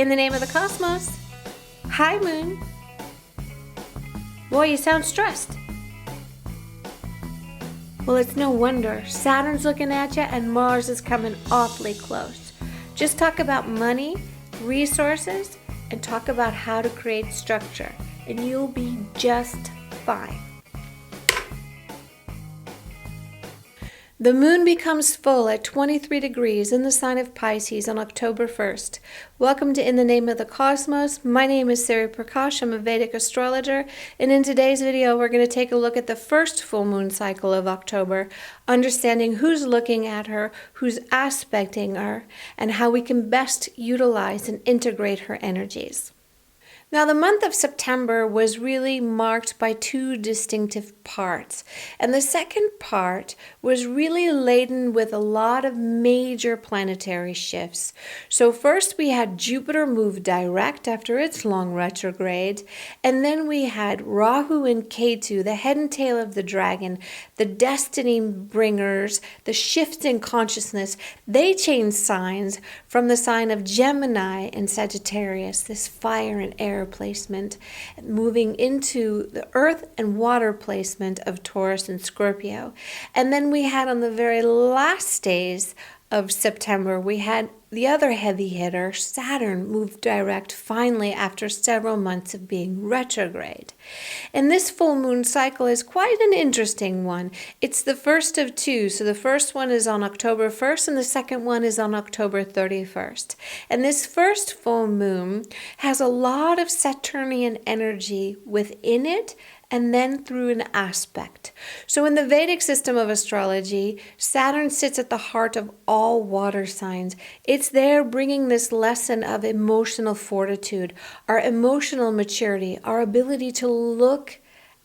In the name of the cosmos. Hi, Moon. Boy, you sound stressed. Well, it's no wonder. Saturn's looking at you and Mars is coming awfully close. Just talk about money, resources, and talk about how to create structure, and you'll be just fine. The moon becomes full at 23 degrees in the sign of Pisces on October 1st. Welcome to In the Name of the Cosmos. My name is Sari Prakash. I'm a Vedic astrologer, and in today's video we're going to take a look at the first full moon cycle of October, understanding who's looking at her, who's aspecting her, and how we can best utilize and integrate her energies. Now, the month of September was really marked by two distinctive parts. And the second part was really laden with a lot of major planetary shifts. So first we had Jupiter move direct after its long retrograde. And then we had Rahu and Ketu, the head and tail of the dragon, the destiny bringers, the shifts in consciousness. They changed signs from the sign of Gemini and Sagittarius, this fire and air placement, moving into the earth and water placement of Taurus and Scorpio. And then we had on the very last days of September, we had the other heavy hitter, Saturn, move direct finally after several months of being retrograde. And this full moon cycle is quite an interesting one. It's the first of two. So the first one is on October 1st and the second one is on October 31st. And this first full moon has a lot of Saturnian energy within it, and then through an aspect. So in the Vedic system of astrology, Saturn sits at the heart of all water signs. It's there bringing this lesson of emotional fortitude, our emotional maturity, our ability to look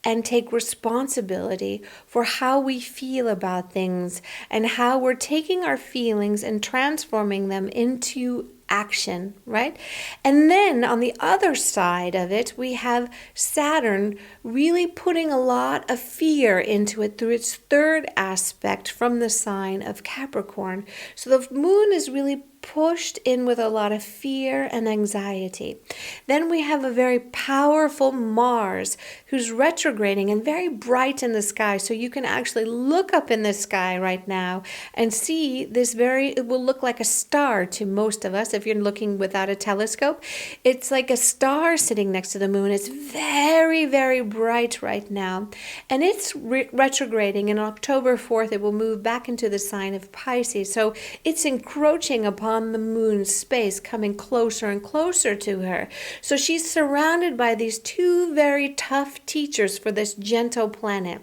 and take responsibility for how we feel about things and how we're taking our feelings and transforming them into action, right? And then on the other side of it, we have Saturn really putting a lot of fear into it through its third aspect from the sign of Capricorn. So the moon is really pushed in with a lot of fear and anxiety. Then we have a very powerful Mars who's retrograding and very bright in the sky. So you can actually look up in the sky right now and see this it will look like a star to most of us if you're looking without a telescope. It's like a star sitting next to the moon. It's very, very bright right now. And it's retrograding, and on October 4th it will move back into the sign of Pisces. So it's encroaching upon the moon's space, coming closer and closer to her. So she's surrounded by these two very tough teachers for this gentle planet.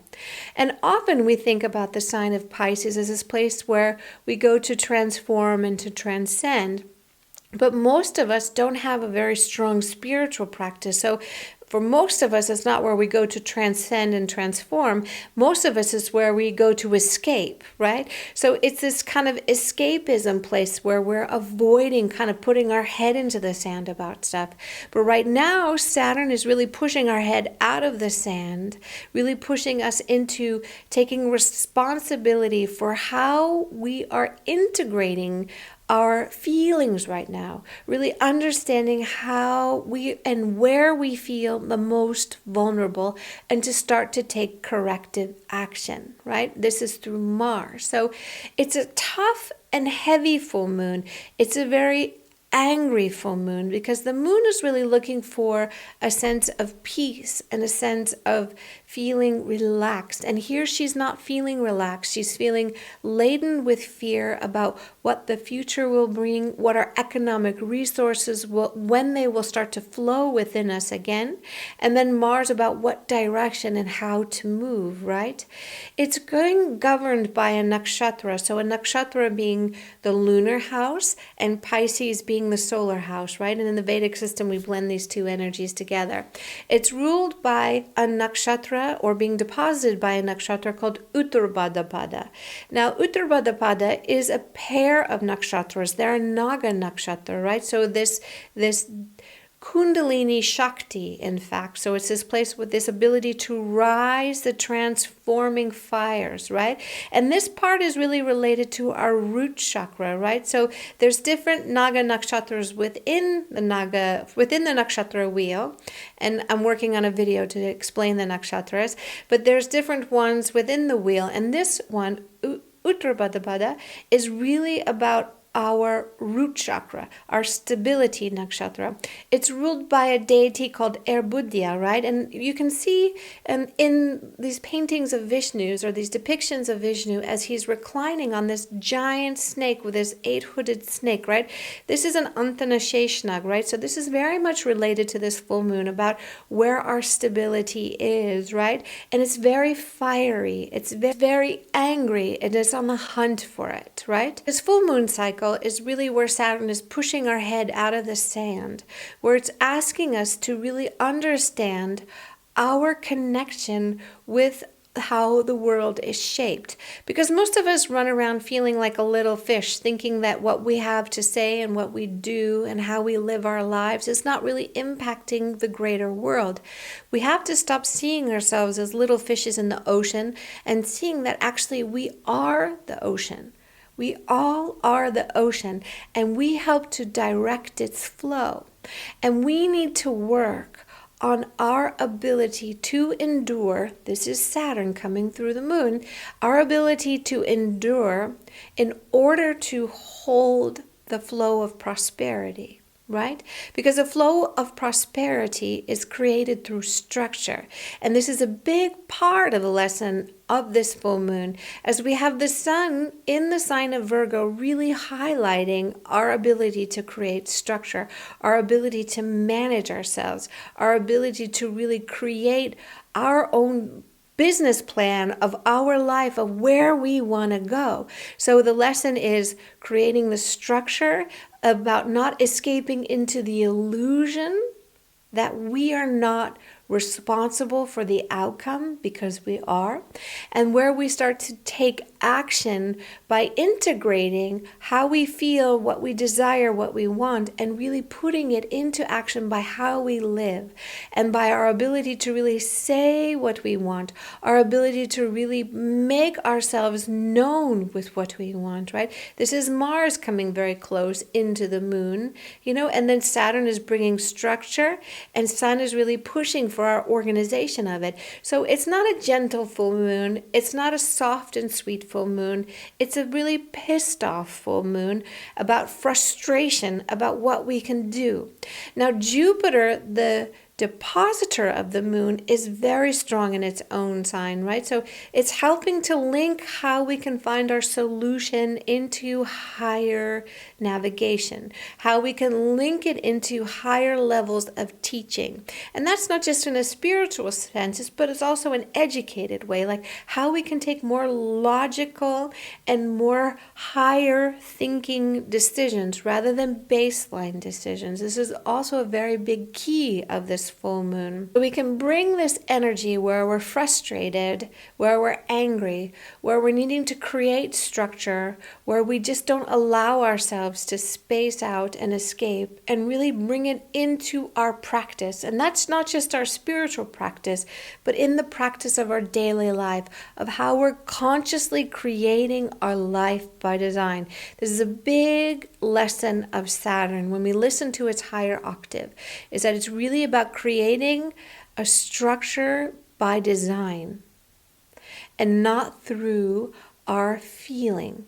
And often we think about the sign of Pisces as this place where we go to transform and to transcend. But most of us don't have a very strong spiritual practice. So for most of us, it's not where we go to transcend and transform. Most of us is where we go to escape, right? So it's this kind of escapism place where we're avoiding kind of putting our head into the sand about stuff. But right now, Saturn is really pushing our head out of the sand, really pushing us into taking responsibility for how we are integrating our feelings right now, really understanding how we and where we feel the most vulnerable, and to start to take corrective action, right? This is through Mars. So it's a tough and heavy full moon. It's a very angry full moon because the moon is really looking for a sense of peace and a sense of feeling relaxed. And here she's not feeling relaxed. She's feeling laden with fear about what the future will bring, what our economic resources will, when they will start to flow within us again. And then Mars about what direction and how to move, right? It's going governed by a nakshatra. So a nakshatra being the lunar house and Pisces being the solar house, right? And in the Vedic system, we blend these two energies together. It's ruled by a nakshatra or being deposited by a nakshatra called Uttarabhadrapada. Now, Uttarabhadrapada is a pair of nakshatras. They're a Naga nakshatra, right? So this Kundalini Shakti, in fact. So it's this place with this ability to rise the transforming fires, right? And this part is really related to our root chakra, right? So there's different Naga nakshatras within the nakshatra wheel. And I'm working on a video to explain the nakshatras. But there's different ones within the wheel. And this one, Uttarabhadrapada, is really about our root chakra, our stability nakshatra. It's ruled by a deity called Airbudya, right? And you can see in these paintings of Vishnu's, or these depictions of Vishnu, as he's reclining on this giant snake with this 8-hooded snake, right? This is an Antana Sheshnag, right? So this is very much related to this full moon, about where our stability is, right? And it's very fiery, it's very angry, and it's on the hunt for it, right? This full moon cycle is really where Saturn is pushing our head out of the sand, where it's asking us to really understand our connection with how the world is shaped. Because most of us run around feeling like a little fish, thinking that what we have to say and what we do and how we live our lives is not really impacting the greater world. We have to stop seeing ourselves as little fishes in the ocean and seeing that actually we are the ocean. We all are the ocean, and we help to direct its flow. And we need to work on our ability to endure. This is Saturn coming through the moon. Our ability to endure in order to hold the flow of prosperity. Right? Because the flow of prosperity is created through structure. And this is a big part of the lesson of this full moon, as we have the sun in the sign of Virgo really highlighting our ability to create structure, our ability to manage ourselves, our ability to really create our own business plan of our life, of where we want to go. So the lesson is creating the structure, about not escaping into the illusion that we are not responsible for the outcome, because we are, and where we start to take action by integrating how we feel, what we desire, what we want, and really putting it into action by how we live, and by our ability to really say what we want, our ability to really make ourselves known with what we want, right? This is Mars coming very close into the moon, and then Saturn is bringing structure, and Sun is really pushing for our organization of it. So it's not a gentle full moon. It's not a soft and sweet full moon. It's a really pissed off full moon, about frustration about what we can do. Now, Jupiter, the depositor of the moon, is very strong in its own sign, right? So it's helping to link how we can find our solution into higher navigation, how we can link it into higher levels of teaching. And that's not just in a spiritual sense, but it's also an educated way, like how we can take more logical and more higher thinking decisions rather than baseline decisions. This is also a very big key of this full moon. We can bring this energy where we're frustrated, where we're angry, where we're needing to create structure, where we just don't allow ourselves to space out and escape, and really bring it into our practice. And that's not just our spiritual practice, but in the practice of our daily life, of how we're consciously creating our life by design. This is a big lesson of Saturn when we listen to its higher octave, is that it's really about creating a structure by design and not through our feeling,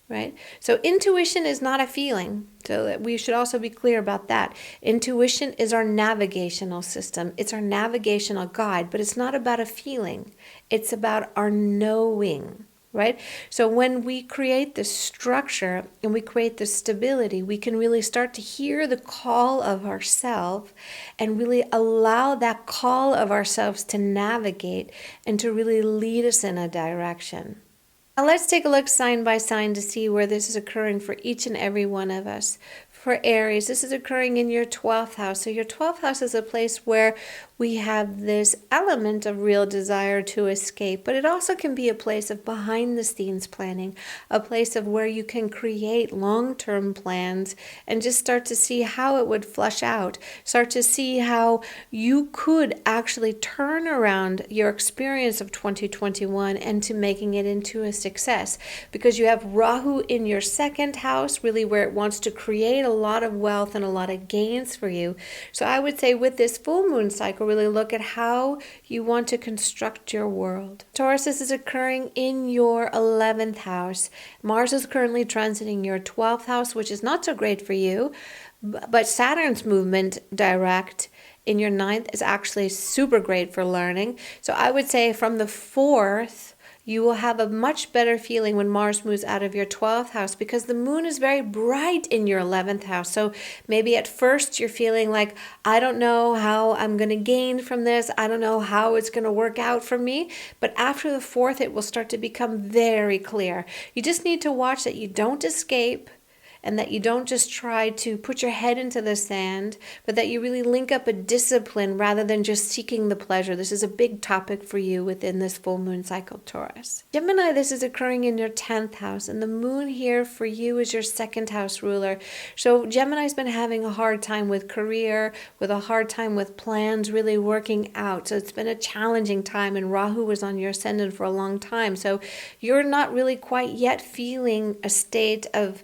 right? So intuition is not a feeling. So that we should also be clear about that. Intuition is our navigational system. It's our navigational guide, but it's not about a feeling. It's about our knowing. Right? So when we create the structure and we create the stability, we can really start to hear the call of ourselves and really allow that call of ourselves to navigate and to really lead us in a direction. Now let's take a look sign by sign to see where this is occurring for each and every one of us. For Aries, this is occurring in your 12th house. So your 12th house is a place where we have this element of real desire to escape, but it also can be a place of behind the scenes planning, a place of where you can create long-term plans and just start to see how it would flush out, start to see how you could actually turn around your experience of 2021 into making it into a success, because you have Rahu in your second house, really where it wants to create a lot of wealth and a lot of gains for you. So I would say with this full moon cycle, really look at how you want to construct your world. Taurus, this is occurring in your 11th house. Mars is currently transiting your 12th house, which is not so great for you, but Saturn's movement direct in your 9th is actually super great for learning. So I would say from the 4th, you will have a much better feeling when Mars moves out of your 12th house, because the moon is very bright in your 11th house. So maybe at first you're feeling like, I don't know how I'm going to gain from this. I don't know how it's going to work out for me. But after the 4th, it will start to become very clear. You just need to watch that you don't escape, and that you don't just try to put your head into the sand, but that you really link up a discipline rather than just seeking the pleasure. This is a big topic for you within this full moon cycle, Taurus. Gemini, this is occurring in your 10th house, and the moon here for you is your second house ruler. So Gemini's been having a hard time with career, with a hard time with plans really working out. So it's been a challenging time, and Rahu was on your ascendant for a long time. So you're not really quite yet feeling a state of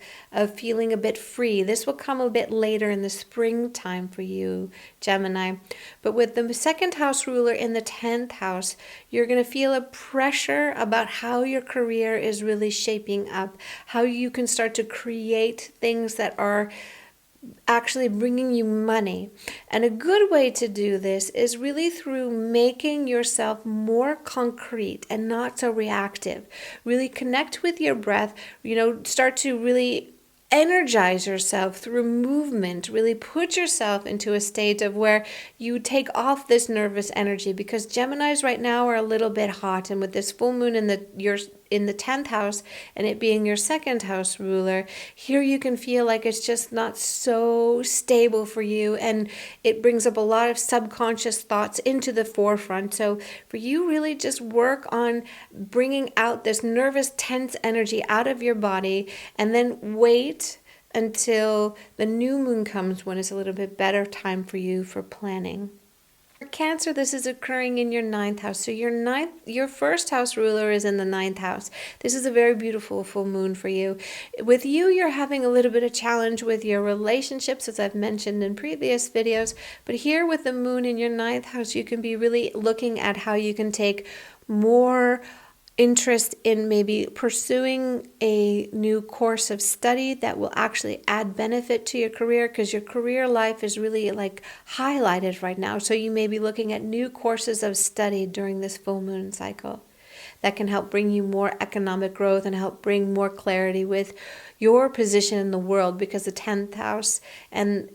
feeling a bit free. This will come a bit later in the springtime for you, Gemini. But with the second house ruler in the 10th house, you're going to feel a pressure about how your career is really shaping up, how you can start to create things that are actually bringing you money. And a good way to do this is really through making yourself more concrete and not so reactive. Really connect with your breath, start to really energize yourself through movement. Really put yourself into a state of where you take off this nervous energy, because Geminis right now are a little bit hot, and with this full moon in the 10th house and it being your second house ruler, here you can feel like it's just not so stable for you, and it brings up a lot of subconscious thoughts into the forefront. So for you, really just work on bringing out this nervous, tense energy out of your body, and then wait until the new moon comes, when it's a little bit better time for you for planning. For Cancer, this is occurring in your 9th house. So your first house ruler is in the 9th house. This is a very beautiful full moon for you. With you, you're having a little bit of challenge with your relationships, as I've mentioned in previous videos. But here with the moon in your 9th house, you can be really looking at how you can take more interest in maybe pursuing a new course of study that will actually add benefit to your career, because your career life is really like highlighted right now. So you may be looking at new courses of study during this full moon cycle that can help bring you more economic growth and help bring more clarity with your position in the world, because the 10th house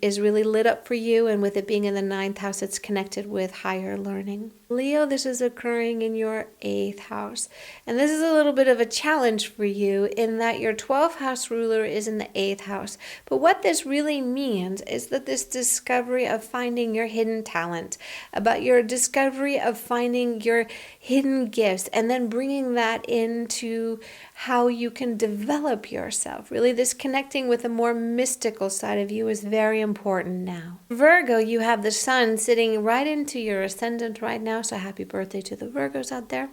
is really lit up for you, and with it being in the 9th house, it's connected with higher learning. Leo, this is occurring in your 8th house, and this is a little bit of a challenge for you in that your 12th house ruler is in the 8th house. But what this really means is that this discovery of finding your hidden talent, about your discovery of finding your hidden gifts, and then bringing that into how you can develop yourself. Really, this connecting with a more mystical side of you is very important now. Virgo, you have the sun sitting right into your ascendant right now, so happy birthday to the Virgos out there.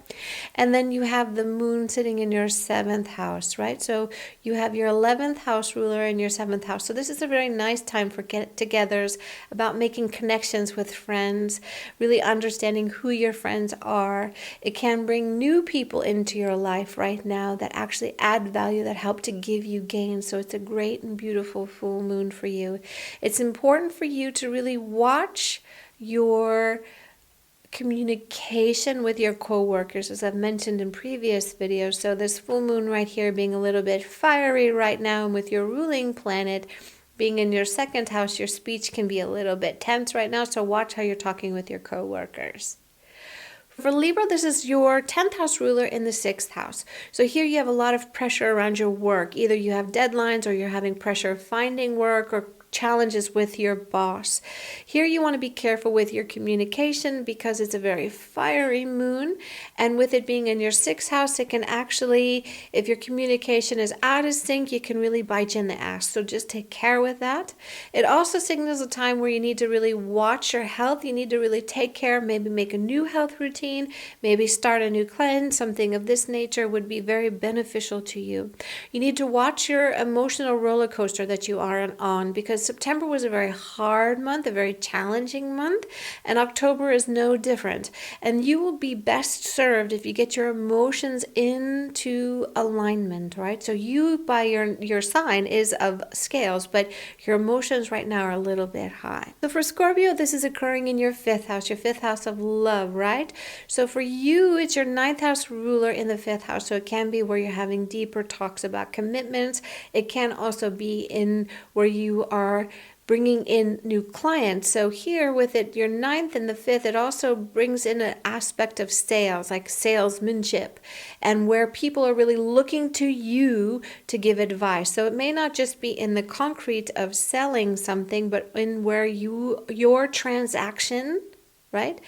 And then you have the moon sitting in your 7th house, right? So you have your 11th house ruler in your 7th house. So this is a very nice time for get-togethers, about making connections with friends, really understanding who your friends are. It can bring new people into your life right now that actually add value, that help to give you gains. So it's a great and beautiful full moon for you. It's important for you to really watch your communication with your co-workers, as I've mentioned in previous videos. So this full moon right here being a little bit fiery right now, and with your ruling planet being in your 2nd house, your speech can be a little bit tense right now. So watch how you're talking with your co-workers. For Libra, this is your 10th house ruler in the 6th house. So here you have a lot of pressure around your work. Either you have deadlines, or you're having pressure finding work, or challenges with your boss. Here you want to be careful with your communication because it's a very fiery moon, and with it being in your 6th house, it can actually, if your communication is out of sync, it can really bite you in the ass. So just take care with that. It also signals a time where you need to really watch your health. You need to really take care, maybe make a new health routine, maybe start a new cleanse. Something of this nature would be very beneficial to you. You need to watch your emotional roller coaster that you are on, because September was a very hard month, a very challenging month, and October is no different. And you will be best served if you get your emotions into alignment, right? So you, by your sign is of scales, but your emotions right now are a little bit high. So for Scorpio, this is occurring in your 5th house, your 5th house of love, right? So for you, it's your 9th house ruler in the 5th house. So it can be where you're having deeper talks about commitments. It can also be in where you are bringing in new clients. So here with it, your 9th and the 5th, it also brings in an aspect of sales, like salesmanship, and where people are really looking to you to give advice. So it may not just be in the concrete of selling something, but in where your transaction, right,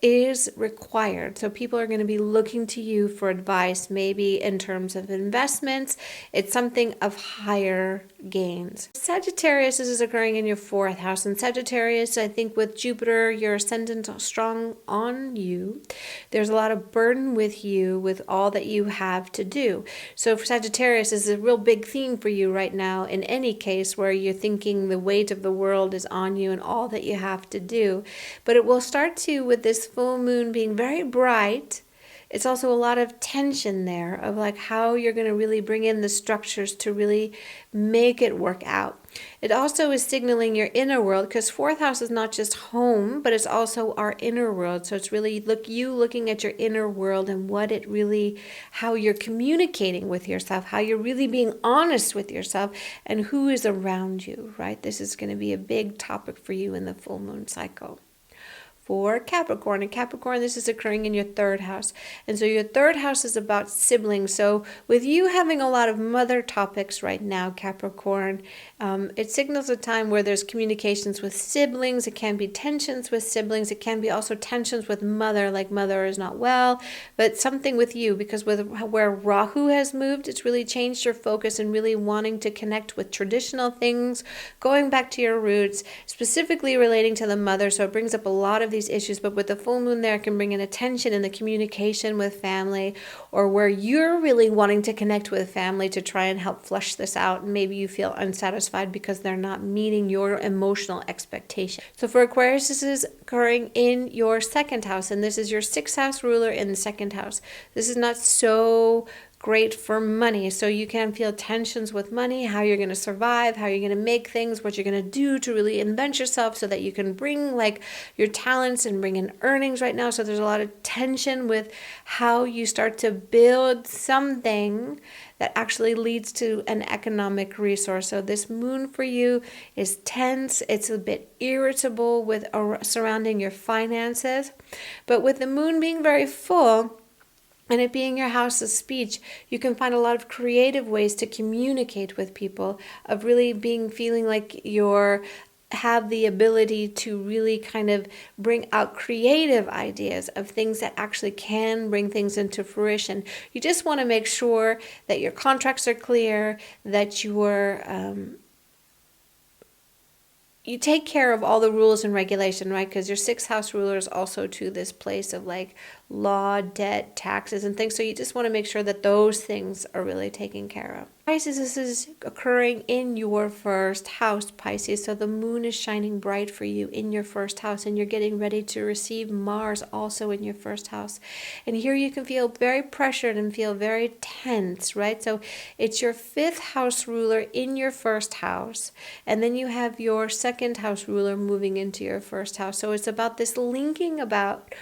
is required. So people are going to be looking to you for advice, maybe in terms of investments. It's something of higher gains. Sagittarius, this is occurring in your 4th house. And Sagittarius, I think with Jupiter, your ascendant strong on you, there's a lot of burden with you with all that you have to do. So for Sagittarius, this is a real big theme for you right now in any case where you're thinking the weight of the world is on you and all that you have to do. But it will start to, with this full moon being very bright, it's also a lot of tension there of like how you're going to really bring in the structures to really make it work out. It also is signaling your inner world, because 4th house is not just home, but it's also our inner world. So it's really looking at your inner world and what it really, how you're communicating with yourself, how you're really being honest with yourself, and who is around you, right? This is going to be a big topic for you in the full moon cycle. For Capricorn. And Capricorn, this is occurring in your 3rd house. And so your 3rd house is about siblings. So with you having a lot of mother topics right now, Capricorn, it signals a time where there's communications with siblings. It can be tensions with siblings. It can be also tensions with mother, like mother is not well, but something with you, because with where Rahu has moved, it's really changed your focus and really wanting to connect with traditional things, going back to your roots, specifically relating to the mother. So it brings up a lot of these issues, but with the full moon there, it can bring in a tension in the communication with family, or where you're really wanting to connect with family to try and help flush this out, and maybe you feel unsatisfied because they're not meeting your emotional expectation. So for Aquarius, this is occurring in your 2nd house, and this is your 6th house ruler in the 2nd house. This is not so great for money. So you can feel tensions with money, how you're going to survive, how you're going to make things, what you're going to do to really invent yourself so that you can bring like your talents and bring in earnings right now. So there's a lot of tension with how you start to build something that actually leads to an economic resource. So this moon for you is tense. It's a bit irritable with surrounding your finances. But with the moon being very full, and it being your house of speech, you can find a lot of creative ways to communicate with people, of really feeling like you're have the ability to really kind of bring out creative ideas of things that actually can bring things into fruition. You just want to make sure that your contracts are clear, that you take care of all the rules and regulation, right? Because your 6th house ruler is also to this place of like law, debt, taxes, and things. So you just want to make sure that those things are really taken care of. Pisces, this is occurring in your 1st house, Pisces. So the moon is shining bright for you in your 1st house, and you're getting ready to receive Mars also in your 1st house. And here you can feel very pressured and feel very tense, right? So it's your 5th house ruler in your 1st house, and then you have your 2nd house ruler moving into your 1st house. So it's about this linking about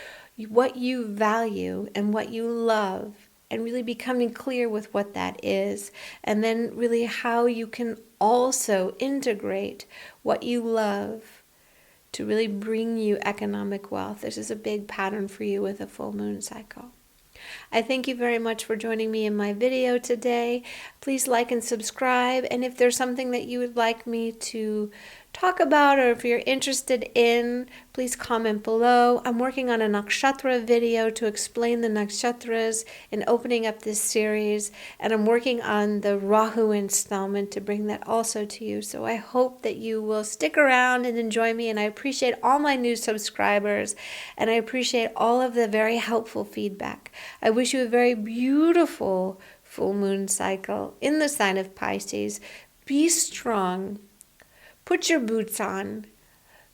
what you value and what you love, and really becoming clear with what that is, and then really how you can also integrate what you love to really bring you economic wealth. This is a big pattern for you with a full moon cycle. I thank you very much for joining me in my video today. Please like and subscribe, and if there's something that you would like me to talk about, or if you're interested in, please comment below. I'm working on a nakshatra video to explain the nakshatras and opening up this series, and I'm working on the Rahu installment to bring that also to you. So I hope that you will stick around and enjoy me, and I appreciate all my new subscribers, and I appreciate all of the very helpful feedback. I wish you a very beautiful full moon cycle in the sign of Pisces. Be strong. Put your boots on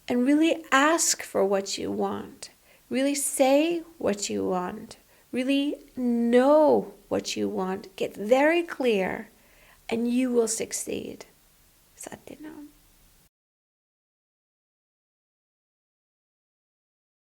and really ask for what you want. Really say what you want. Really know what you want. Get very clear and you will succeed. Satyam.